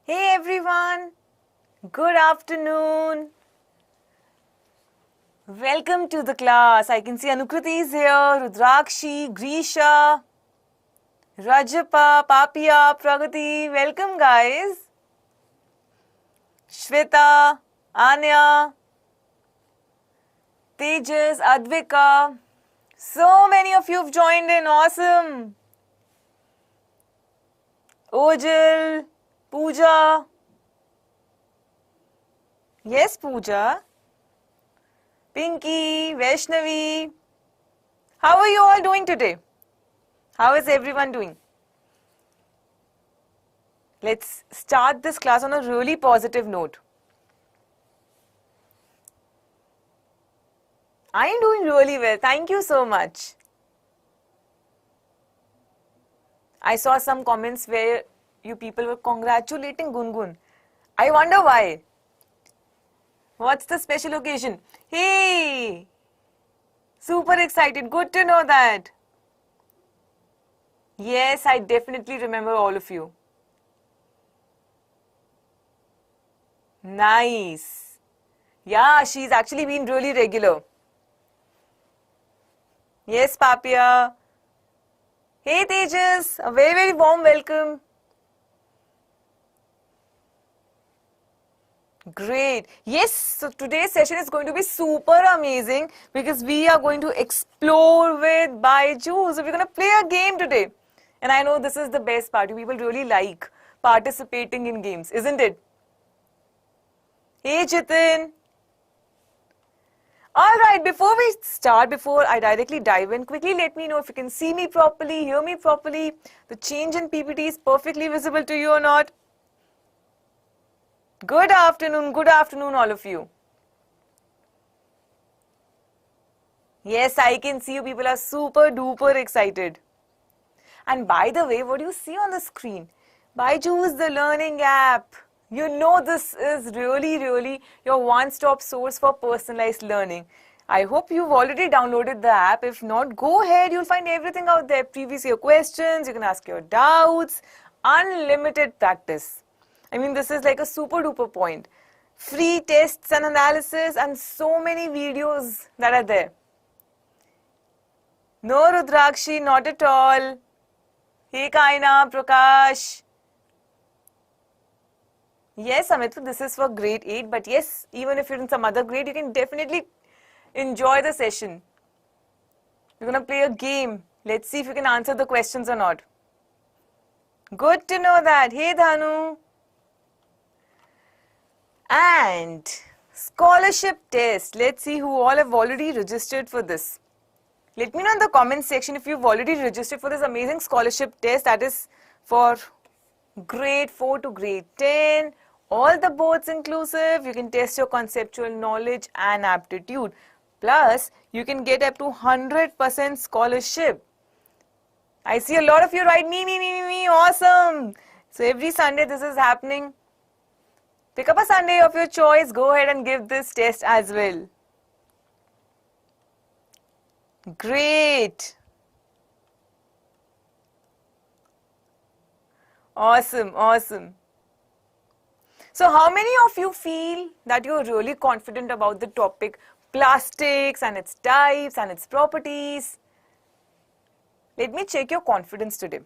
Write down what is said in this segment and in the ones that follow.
Hey everyone, good afternoon. Welcome to the class. I can see Anukriti is here, Rudrakshi, Grisha, Rajapa, Papia, Pragati. Welcome guys. Shweta, Anya, Tejas, Advika. So many of you have joined in. Awesome. Ojal, Pooja. Yes, Pooja. Pinky, Vaishnavi. How are you all doing today? How is everyone doing? Let's start this class on a really positive note. I am doing really well. Thank you so much. I saw some comments where you people were congratulating Gungun. I wonder why. What's the special occasion? Hey! Super excited. Good to know that. Yes, I definitely remember all of you. Nice. Yeah, she's actually been really regular. Yes, Papia. Hey, Tejas. A very, very warm welcome. Great. Yes, so today's session is going to be super amazing because we are going to explore with Byju's. So we're going to play a game today. And I know this is the best part. You people really like participating in games, isn't it? Hey, Jitin. Alright, before we start, before I directly dive in, quickly let me know if you can see me properly, hear me properly, the change in PPT is perfectly visible to you or not. Good afternoon all of you. Yes, I can see you people are super duper excited. And by the way, what do you see on the screen? Byju's the learning app. You know this is really your one-stop source for personalized learning. I hope you've already downloaded the app. If not, go ahead. You'll find everything out there. Previous year questions, you can ask your doubts, unlimited practice. I mean, this is like a super duper point. Free tests and analysis and so many videos that are there. No, Rudrakshi, not at all. Hey, Kaina, Prakash. Yes, Amit, this is for grade 8, but yes, even if you're in some other grade, you can definitely enjoy the session. We're going to play a game. Let's see if you can answer the questions or not. Good to know that. Hey, Dhanu. And scholarship test. Let's see who all have already registered for this. Let me know in the comment section if you've already registered for this amazing scholarship test that is for grade 4 to grade 10. All the boards inclusive. You can test your conceptual knowledge and aptitude. Plus, you can get up to 100% scholarship. I see a lot of you write me. Awesome. So every Sunday this is happening. Pick up a Sunday of your choice. Go ahead and give this test as well. Great. Awesome. So how many of you feel that you're really confident about the topic plastics and its types and its properties? Let me check your confidence today.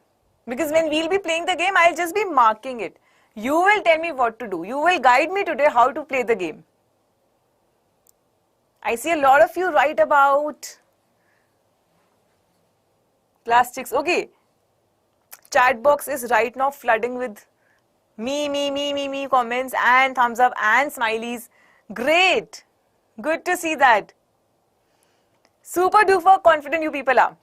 Because when we'll be playing the game, I'll just be marking it. You will tell me what to do. You will guide me today how to play the game. I see a lot of you write about plastics. Okay. Chat box is right now flooding with me comments and thumbs up and smileys. Great. Good to see that. Super duper confident you people are.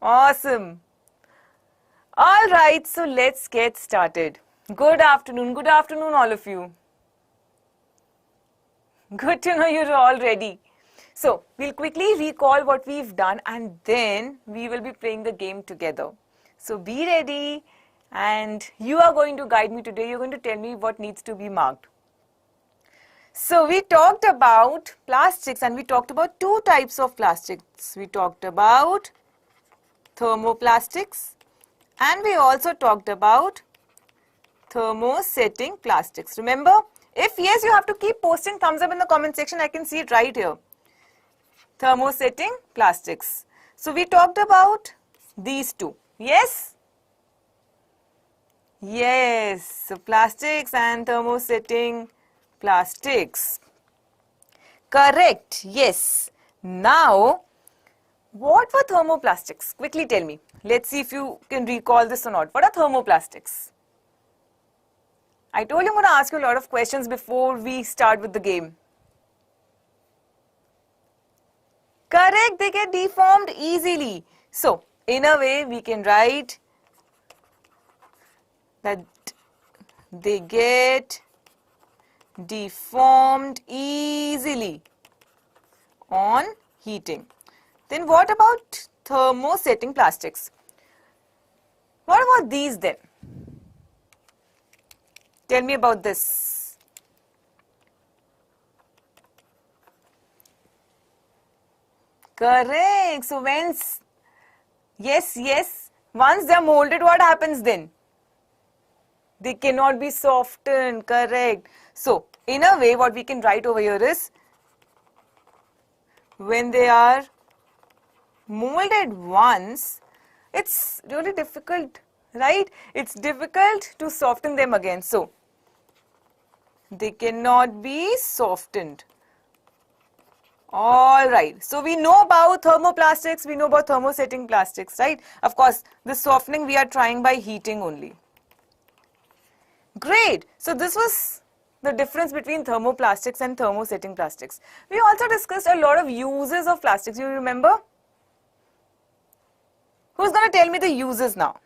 Awesome. Alright, so let's get started. Good afternoon all of you. Good to know you're all ready. So, we'll quickly recall what we've done and then we will be playing the game together. So, be ready and you are going to guide me today. You're going to tell me what needs to be marked. So, we talked about plastics and we talked about two types of plastics. We talked about thermoplastics, and we also talked about thermosetting plastics. Remember? If yes, you have to keep posting thumbs up in the comment section. I can see it right here. Thermosetting plastics. So we talked about these two. Yes? Yes. So plastics and thermosetting plastics. Correct. Yes. Now, what were thermoplastics? Quickly tell me. Let's see if you can recall this or not. What are thermoplastics? I told you I'm going to ask you a lot of questions before we start with the game. Correct, they get deformed easily. So, in a way, we can write that they get deformed easily on heating. Then what about thermosetting plastics? What about these then? Tell me about this. Correct. So yes, once they are molded, what happens then? They cannot be softened. Correct. So, in a way, what we can write over here is, when they are molded once, it's really difficult, right? It's difficult to soften them again. So, they cannot be softened. Alright, so we know about thermoplastics, we know about thermosetting plastics, right? Of course, the softening we are trying by heating only. Great, so this was the difference between thermoplastics and thermosetting plastics. We also discussed a lot of uses of plastics, you remember? Who's going to tell me the uses now?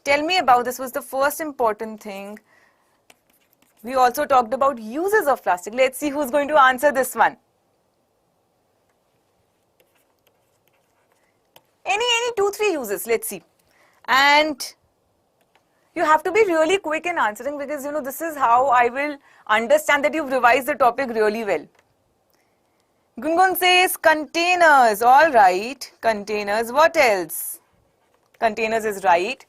Tell me about this, was the first important thing. We also talked about uses of plastic. Let's see who's going to answer this one. Any 2-3 uses, let's see. And you have to be really quick in answering, because this is how I will understand that you've revised the topic really well. Gungun says containers. All right, containers. What else? Containers is right.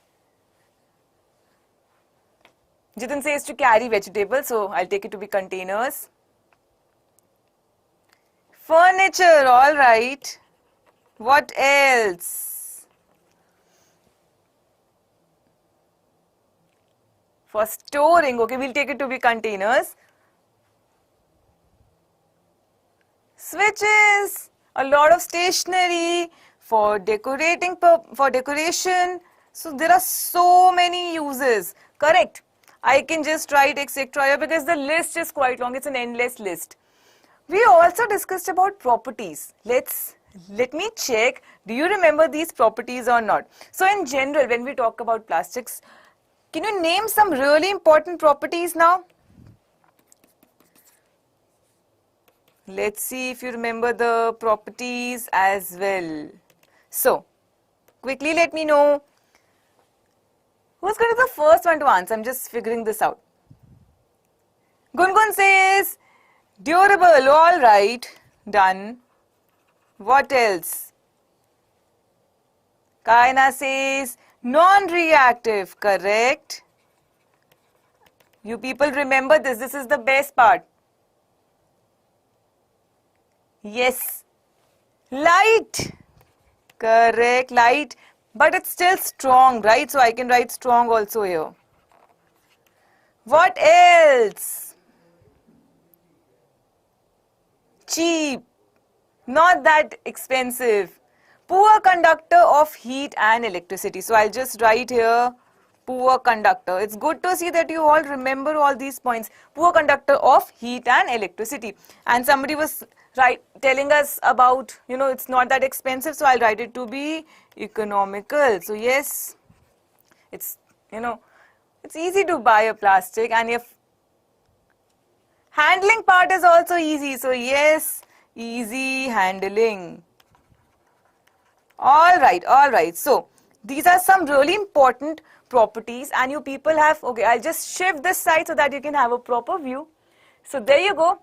Jitin says to carry vegetables, so I'll take it to be containers. Furniture, all right. What else? For storing, okay, we'll take it to be containers. Switches, a lot of stationery for decorating, for decoration. So there are so many uses, correct? I can just write etc. here because the list is quite long. It's an endless list. We also discussed about properties. Let me check. Do you remember these properties or not? So in general, when we talk about plastics, can you name some really important properties now? Let's see if you remember the properties as well. So, quickly let me know. Who's going to be the first one to answer? I'm just figuring this out. Gungun says, durable, all right, done. What else? Kaina says, non-reactive, correct. You people remember this, this is the best part. Yes, light, correct, light. But it's still strong, right? So I can write strong also here. What else? Cheap, not that expensive. Poor conductor of heat and electricity. So I'll just write here, poor conductor. It's good to see that you all remember all these points. Poor conductor of heat and electricity. And somebody was telling us about, it's not that expensive, so I'll write it to be economical. So yes, it's, it's easy to buy a plastic, and if handling part is also easy, so yes, easy handling. All right. So these are some really important properties, and you people have, okay, I'll just shift this side so that you can have a proper view. So there you go.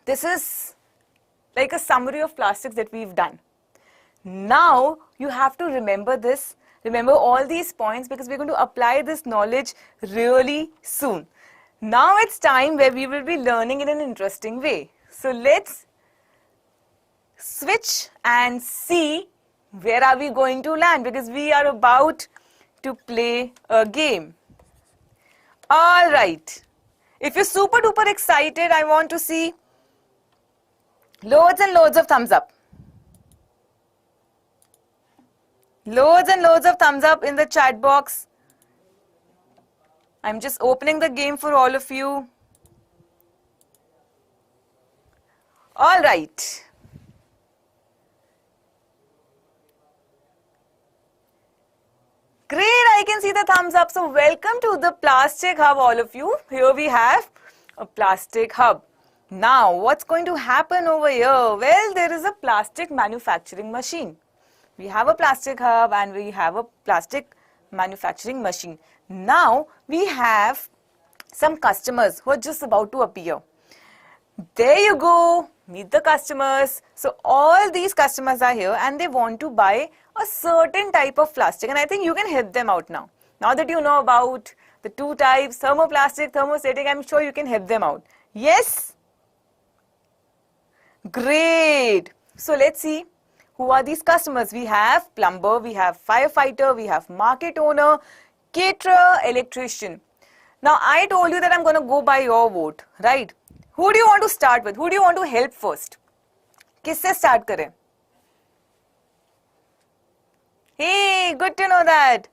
This is like a summary of plastics that we've done. Now you have to remember this, remember all these points, because we're going to apply this knowledge really soon. Now it's time where we will be learning in an interesting way. So let's switch and see where are we going to land, because we are about to play a game. All right. If you're super duper excited, I want to see loads and loads of thumbs up. Loads and loads of thumbs up in the chat box. I'm just opening the game for all of you. All right. Great, I can see the thumbs up. So welcome to the Plastic Hub, all of you. Here we have a Plastic Hub. Now, what's going to happen over here? Well, there is a plastic manufacturing machine. We have a Plastic Hub and we have a plastic manufacturing machine. Now, we have some customers who are just about to appear. There you go, meet the customers. So all these customers are here and they want to buy a certain type of plastic, and I think you can help them out now. Now that you know about the two types, thermoplastic, thermostatic, I'm sure you can help them out. Yes? Great. So let's see who are these customers. We have plumber, we have firefighter, we have market owner, caterer, electrician. Now I told you that I'm going to go by your vote, right? Who do you want to start with? Who do you want to help first? किससे start करें? Hey, good to know that.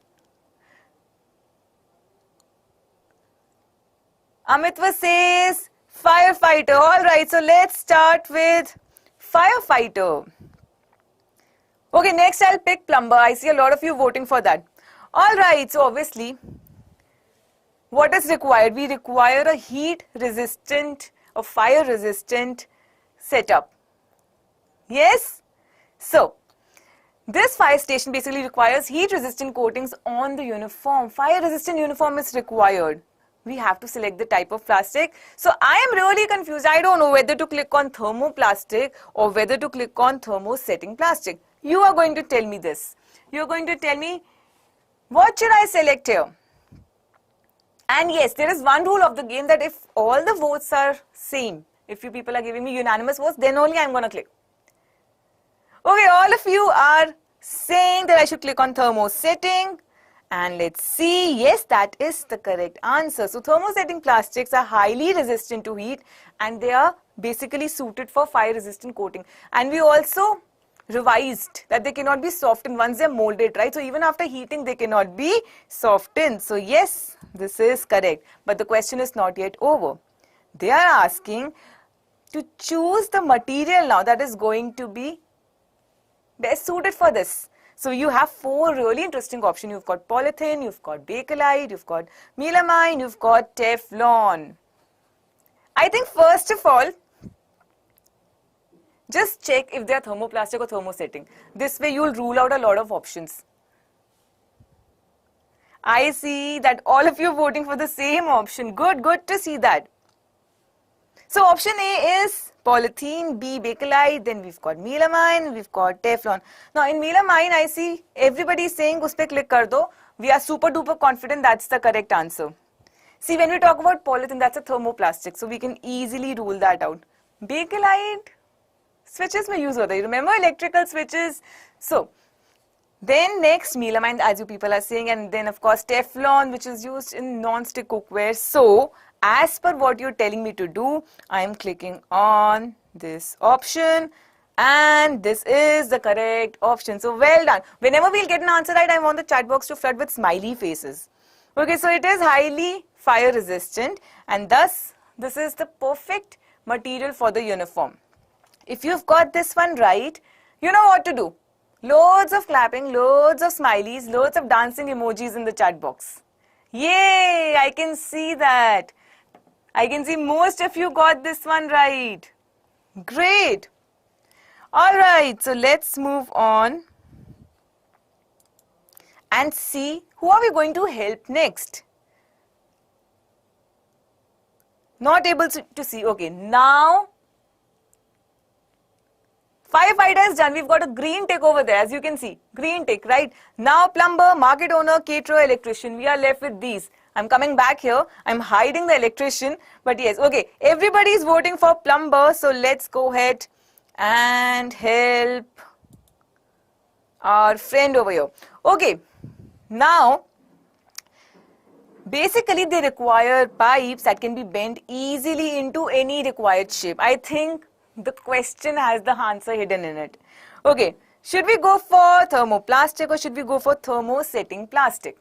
Amitva says firefighter. All right, so let's start with firefighter. Okay, next I'll pick plumber. I see a lot of you voting for that. All right, so obviously, what is required? We require a heat-resistant, a fire-resistant setup. Yes? So, this fire station basically requires heat-resistant coatings on the uniform. Fire-resistant uniform is required. We have to select the type of plastic. So I am really confused. I don't know whether to click on thermoplastic or whether to click on thermosetting plastic. You are going to tell me this. You are going to tell me what should I select here. And yes, there is one rule of the game that if all the votes are same, if you people are giving me unanimous votes, then only I am going to click. Okay, all of you are saying that I should click on thermosetting. And let's see, yes, that is the correct answer. So thermosetting plastics are highly resistant to heat and they are basically suited for fire-resistant coating. And we also revised that they cannot be softened once they're molded, right? So even after heating, they cannot be softened. So yes, this is correct. But the question is not yet over. They are asking to choose the material now that is going to be best suited for this. So you have four really interesting options. You've got polythene, you've got Bakelite, you've got melamine, you've got Teflon. I think first of all, just check if they are thermoplastic or thermosetting. This way you'll rule out a lot of options. I see that all of you are voting for the same option. Good, good to see that. So option A is polythene, B Bakelite, then we've got melamine, we've got Teflon. Now in melamine, I see everybody is saying us pe click kar do. We are super duper confident that's the correct answer. See, when we talk about polythene, that's a thermoplastic, so we can easily rule that out. Bakelite, switches mein use hota hai. Remember electrical switches? So, then next melamine, as you people are saying, and then of course Teflon, which is used in non-stick cookware. So, as per what you're telling me to do, I am clicking on this option and this is the correct option. So well done. Whenever we'll get an answer right, I want the chat box to flood with smiley faces. Okay, so it is highly fire resistant and thus this is the perfect material for the uniform. If you've got this one right, you know what to do. Loads of clapping, loads of smileys, loads of dancing emojis in the chat box. Yay, I can see that. I can see most of you got this one right. Great. All right, so let's move on and see who are we going to help next. Not able to see. Okay, now Firefighter is done. We've got a green tick over there, as you can see. Green tick, right? Now plumber, market owner, caterer, electrician. We are left with these. I'm coming back here. I'm hiding the electrician. But yes, okay. Everybody is voting for plumber. So let's go ahead and help our friend over here. Okay. Now, basically they require pipes that can be bent easily into any required shape. I think the question has the answer hidden in it. Okay, should we go for thermoplastic or should we go for thermosetting plastic?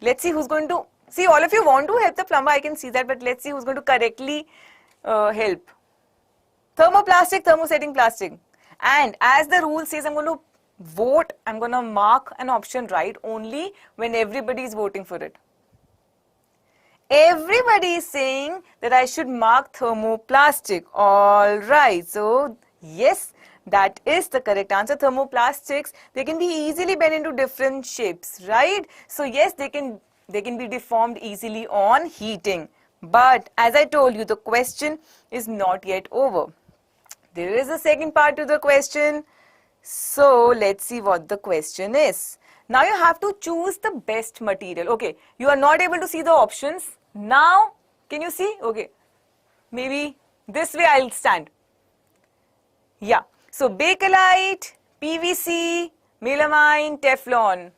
Let's see who's going to, see all of you want to help the plumber, I can see that, but let's see who's going to correctly help. Thermoplastic, thermosetting plastic. And as the rule says, I'm going to vote, I'm going to mark an option right only when everybody is voting for it. Everybody is saying that I should mark thermoplastic. All right. So, yes, that is the correct answer. Thermoplastics, they can be easily bent into different shapes, right? So, yes, they can be deformed easily on heating. But as I told you, the question is not yet over. There is a second part to the question. So, let's see what the question is. Now you have to choose the best material. Okay, you are not able to see the options. Now, can you see? Okay, maybe this way I'll stand. Yeah, so Bakelite, PVC, melamine, Teflon.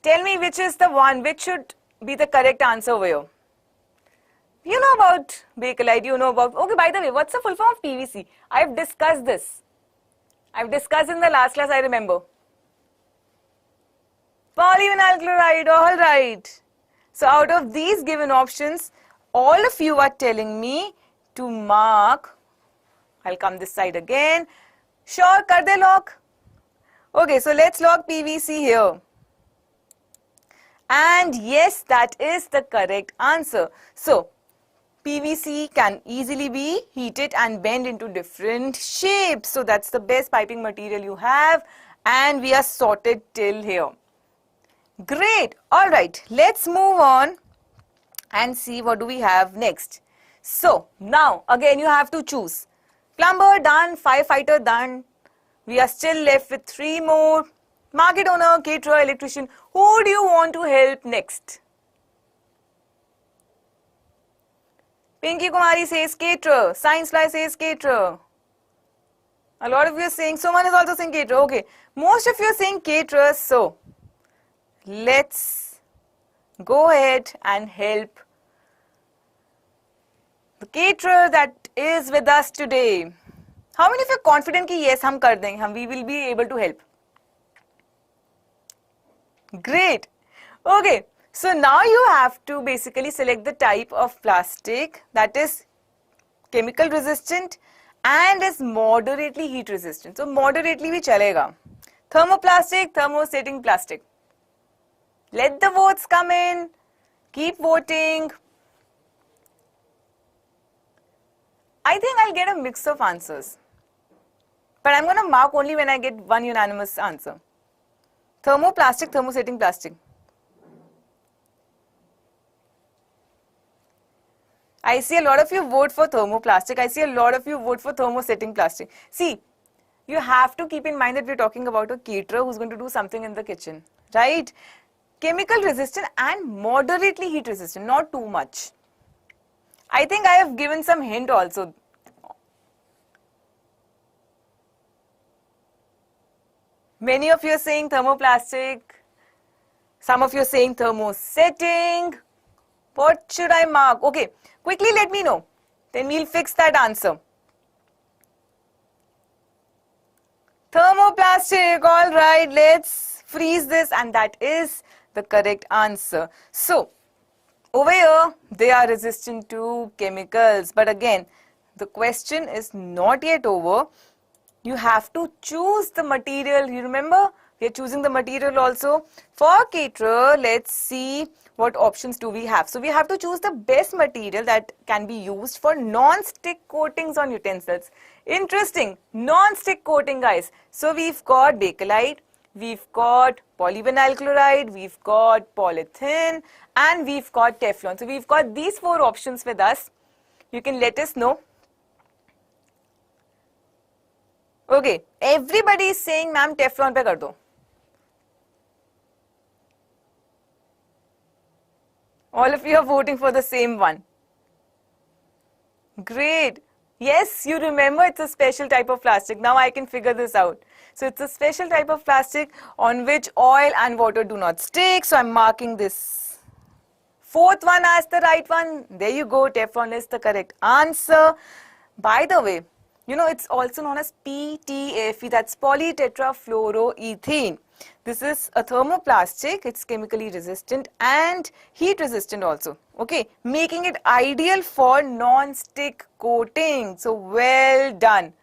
Tell me which is the one, which should be the correct answer over here. You know about Bakelite, you know about, okay, by the way, what's the full form of PVC? I've discussed this. I've discussed in the last class, I remember. Polyvinyl chloride, all right. So out of these given options, all of you are telling me to mark. I'll come this side again. Sure, kar de lock. Okay, so let's lock PVC here. And yes, that is the correct answer. So, PVC can easily be heated and bent into different shapes. So that's the best piping material you have, and we are sorted till here. Great. All right. Let's move on and see what do we have next. So now again you have to choose. Plumber done, firefighter done. We are still left with 3 more. Market owner, caterer, electrician. Who do you want to help next? Pinky Kumari says caterer. Science Fly says caterer. A lot of you are saying, someone is also saying caterer. Okay. Most of you are saying caterer. So, let's go ahead and help the caterer that is with us today. How many of you are confident that yes, hum kar denge, we will be able to help? Great. Okay. So now you have to basically select the type of plastic that is chemical resistant and is moderately heat resistant. So moderately bhi chalega. Thermoplastic, thermosetting plastic. Let the votes come in. Keep voting. I think I'll get a mix of answers. But I'm going to mark only when I get one unanimous answer. Thermoplastic, thermosetting plastic. I see a lot of you vote for thermoplastic. I see a lot of you vote for thermosetting plastic. See, you have to keep in mind that we're talking about a caterer who's going to do something in the kitchen, right? Chemical resistant and moderately heat resistant, not too much. I think I have given some hint also. Many of you are saying thermoplastic. Some of you are saying thermosetting. What should I mark? Okay, quickly let me know. Then we'll fix that answer. Thermoplastic, all right, let's freeze this, and that is the correct answer. So, over here, they are resistant to chemicals. But again, the question is not yet over. You have to choose the material. You remember? We are choosing the material also. For caterer, let's see what options do we have. So we have to choose the best material that can be used for non-stick coatings on utensils. Interesting. Non-stick coating, guys. So we've got Bakelite, we've got polyvinyl chloride, we've got polythene, and we've got Teflon. So we've got these 4 options with us. You can let us know. Okay, everybody is saying ma'am Teflon पे कर दो. All of you are voting for the same one. Great. Yes, you remember it's a special type of plastic. Now I can figure this out. So it's a special type of plastic on which oil and water do not stick. So I'm marking this fourth one as the right one. There you go. Teflon is the correct answer. By the way, you know, it's also known as PTFE, that's polytetrafluoroethane. This is a thermoplastic, it's chemically resistant and heat resistant also, okay, making it ideal for non-stick coating. So well done.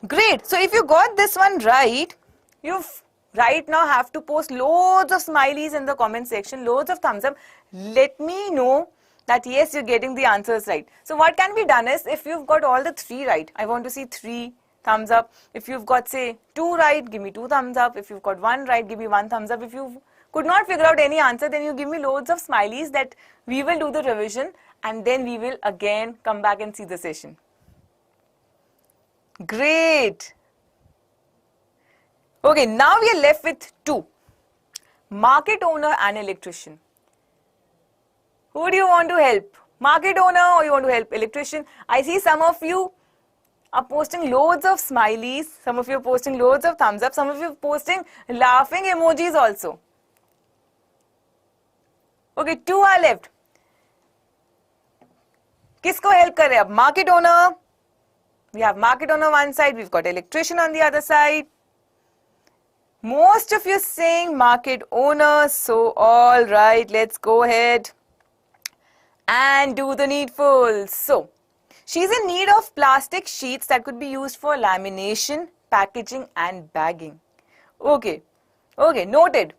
Great. So if you got this one right, you've right now have to post loads of smileys in the comment section, loads of thumbs up. Let me know that yes, you're getting the answers right. So what can be done is, if you've got all the 3 right, I want to see 3 thumbs up. If you've got say 2 right, give me 2 thumbs up. If you've got 1 right, give me 1 thumbs up. If you could not figure out any answer, then you give me loads of smileys that we will do the revision and then we will again come back and see the session. Great. Okay, now we are left with 2. Market owner and electrician. Who do you want to help? Market owner or you want to help electrician? I see some of you are posting loads of smileys. Some of you are posting loads of thumbs up. Some of you are posting laughing emojis also. Okay, 2 are left. Kisko help kar rahe ab? Market owner. We have market owner one side. We've got electrician on the other side. Most of you saying market owner. So all right, let's go ahead and do the needful. So, she's in need of plastic sheets that could be used for lamination, packaging and bagging. Okay, noted.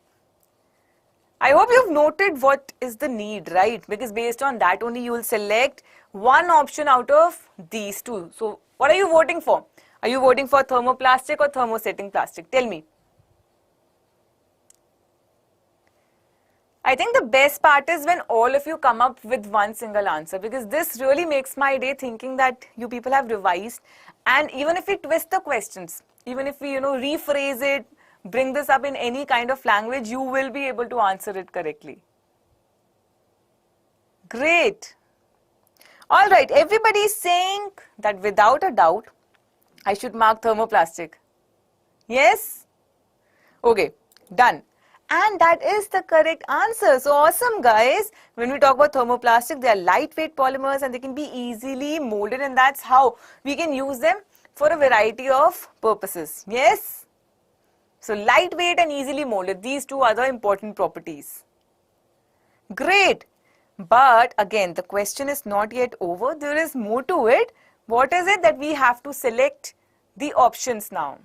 I hope you've noted what is the need, right? Because based on that only you will select one option out of these 2. So, what are you voting for? Are you voting for thermoplastic or thermosetting plastic? Tell me. I think the best part is when all of you come up with one single answer, because this really makes my day thinking that you people have revised, and even if we twist the questions, even if we rephrase it, bring this up in any kind of language, you will be able to answer it correctly. Great. All right, everybody is saying that without a doubt, I should mark thermoplastic. Yes? Okay, done. And that is the correct answer. So awesome, guys. When we talk about thermoplastic, they are lightweight polymers and they can be easily molded, and that's how we can use them for a variety of purposes. Yes? So lightweight and easily molded, these 2 are the important properties. Great. But again, the question is not yet over. There is more to it. What is it that we have to select the options now?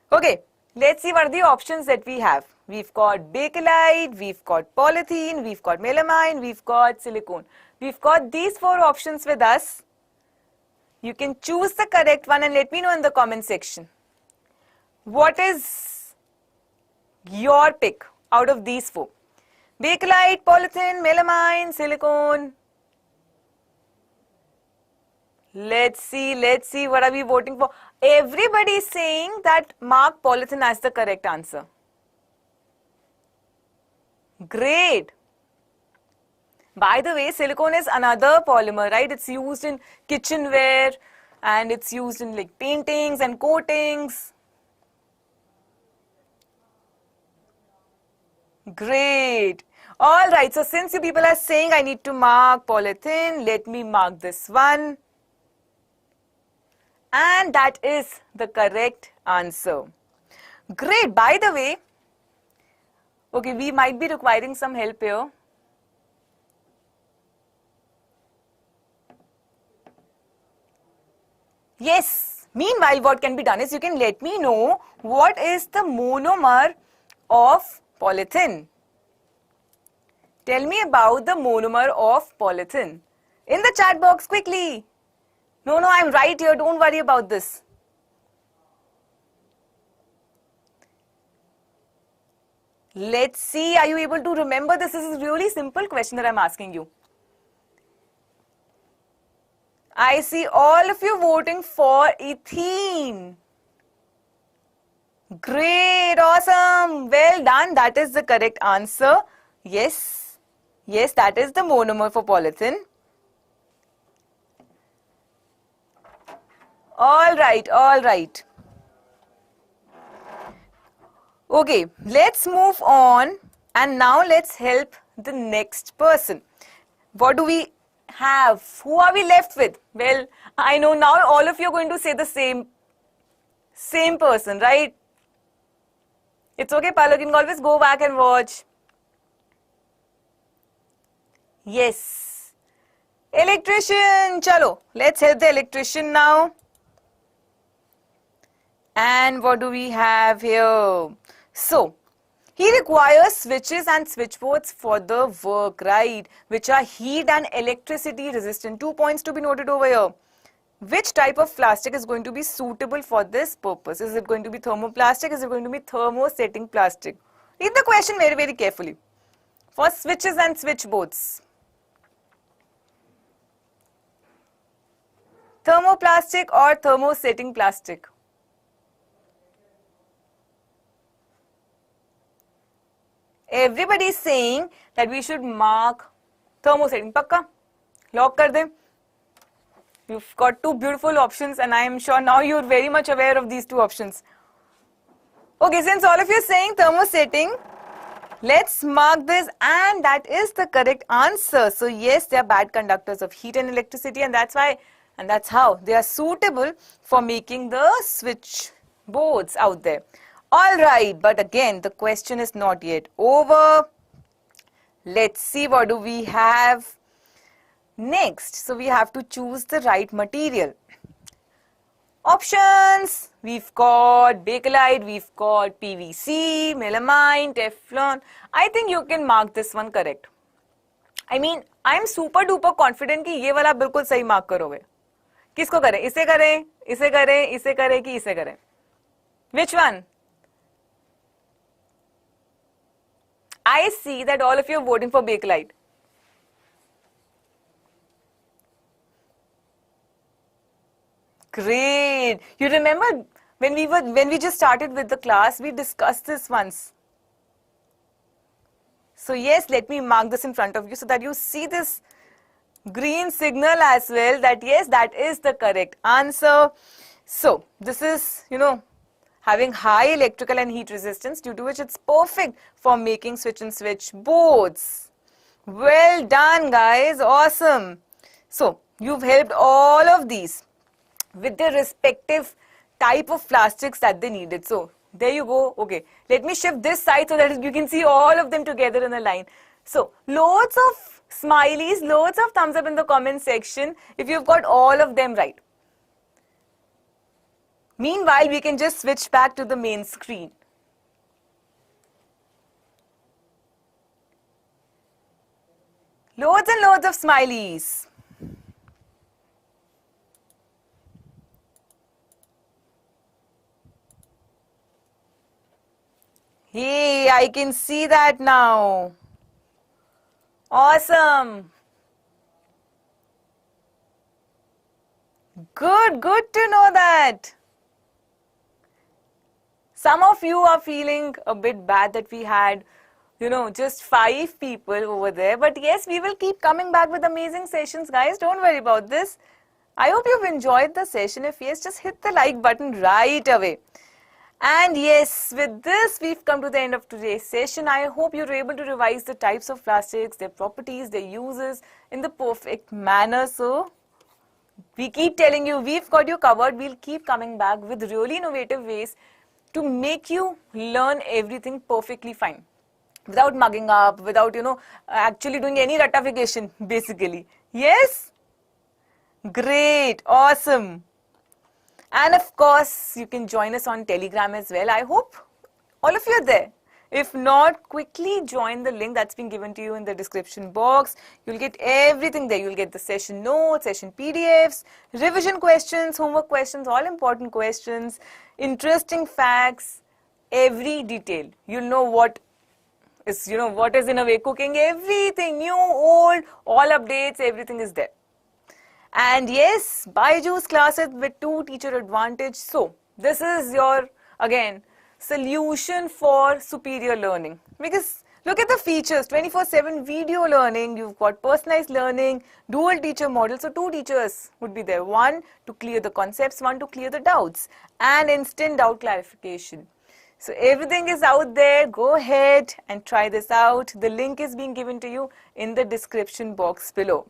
Okay. Let's see what are the options that we have. We've got bakelite, we've got polythene, we've got melamine, we've got silicone. We've got these 4 options with us. You can choose the correct one and let me know in the comment section. What is your pick out of these 4? Bakelite, polythene, melamine, silicone. Let's see, what are we voting for? Everybody is saying that mark polythene as the correct answer. Great. By the way, silicone is another polymer, right? It's used in kitchenware and it's used in like paintings and coatings. Great. All right, so since you people are saying I need to mark polythene, let me mark this one. And that is the correct answer. Great. By the way, okay, we might be requiring some help here. Yes. Meanwhile, what can be done is you can let me know what is the monomer of polythene. Tell me about the monomer of polythene. In the chat box, quickly. No, I'm right here. Don't worry about this. Let's see. Are you able to remember? This is a really simple question that I'm asking you. I see all of you voting for ethene. Great, awesome, well done. That is the correct answer. Yes, yes, that is the monomer for polythene. All right, all right. Okay, let's move on and now let's help the next person. What do we have? Who are we left with? Well, I know now all of you are going to say the same person, right? It's okay, Palak, you can always go back and watch. Yes. Electrician, chalo, let's help the electrician now. And what do we have here? So, he requires switches and switchboards for the work, right? Which are heat and electricity resistant. 2 points to be noted over here. Which type of plastic is going to be suitable for this purpose? Is it going to be thermoplastic? Is it going to be thermosetting plastic? Read the question very, very carefully. For switches and switchboards. Thermoplastic or thermosetting plastic? Everybody is saying that we should mark thermosetting. Pakka? Lock kar de. You've got two beautiful options and I am sure now you're very much aware of these two options. Okay, since all of you are saying thermosetting, let's mark this and that is the correct answer. So yes, they are bad conductors of heat and electricity and that's why and that's how they are suitable for making the switchboards out there. Alright, but again the question is not yet over. Let's see what do we have next. So we have to choose the right material. Options, we've got Bakelite, we've got PVC, melamine, Teflon. I think you can mark this one correct. I mean, I'm super duper confident कि ये वाला बिल्कुल सही mark करोगे. किसको करें? इसे करें, इसे करें, इसे करें कि इसे करें? Which one? I see that all of you are voting for Bakelite. Great. You remember when we just started with the class, we discussed this once. So yes, let me mark this in front of you so that you see this green signal as well that yes, that is the correct answer. So this is, having high electrical and heat resistance due to which it's perfect for making switch and switch boards. Well done guys, awesome. So you've helped all of these with their respective type of plastics that they needed. So there you go. Okay, let me shift this side so that you can see all of them together in a line. So loads of smileys, loads of thumbs up in the comment section if you've got all of them right. Meanwhile, we can just switch back to the main screen. Loads and loads of smileys. Hey, I can see that now. Awesome. Good to know that. Some of you are feeling a bit bad that we had, just 5 people over there. But yes, we will keep coming back with amazing sessions, guys. Don't worry about this. I hope you've enjoyed the session. If yes, just hit the like button right away. And yes, with this, we've come to the end of today's session. I hope you're able to revise the types of plastics, their properties, their uses in the perfect manner. So we keep telling you, we've got you covered. We'll keep coming back with really innovative ways to make you learn everything perfectly fine. Without mugging up, without, actually doing any ratification, basically. Yes? Great. Awesome. And of course, you can join us on Telegram as well. I hope all of you are there. If not, quickly join the link that's been given to you in the description box. You'll get everything there. You'll get the session notes, session PDFs, revision questions, homework questions, all important questions, interesting facts, every detail. You'll know what is, what is in a way cooking, everything, new, old, all updates, everything is there. And yes, Byju's classes with 2 teacher advantage. So this is your, again, solution for superior learning. Because look at the features, 24/7 video learning, you've got personalized learning, dual teacher model. So 2 teachers would be there. 1 to clear the concepts, 1 to clear the doubts, and instant doubt clarification. So everything is out there. Go ahead and try this out. The link is being given to you in the description box below.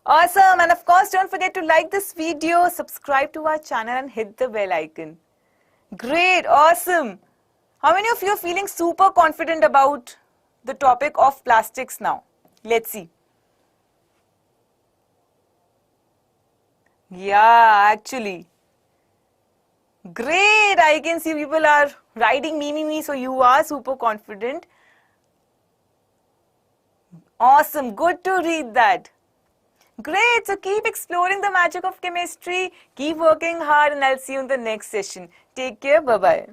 Awesome, and of course don't forget to like this video, subscribe to our channel and hit the bell icon. Great, awesome. How many of you are feeling super confident about the topic of plastics now? Let's see. Yeah, actually. Great, I can see people are writing me, so you are super confident. Awesome, good to read that. Great, so keep exploring the magic of chemistry, keep working hard, and I'll see you in the next session. Take care, bye-bye.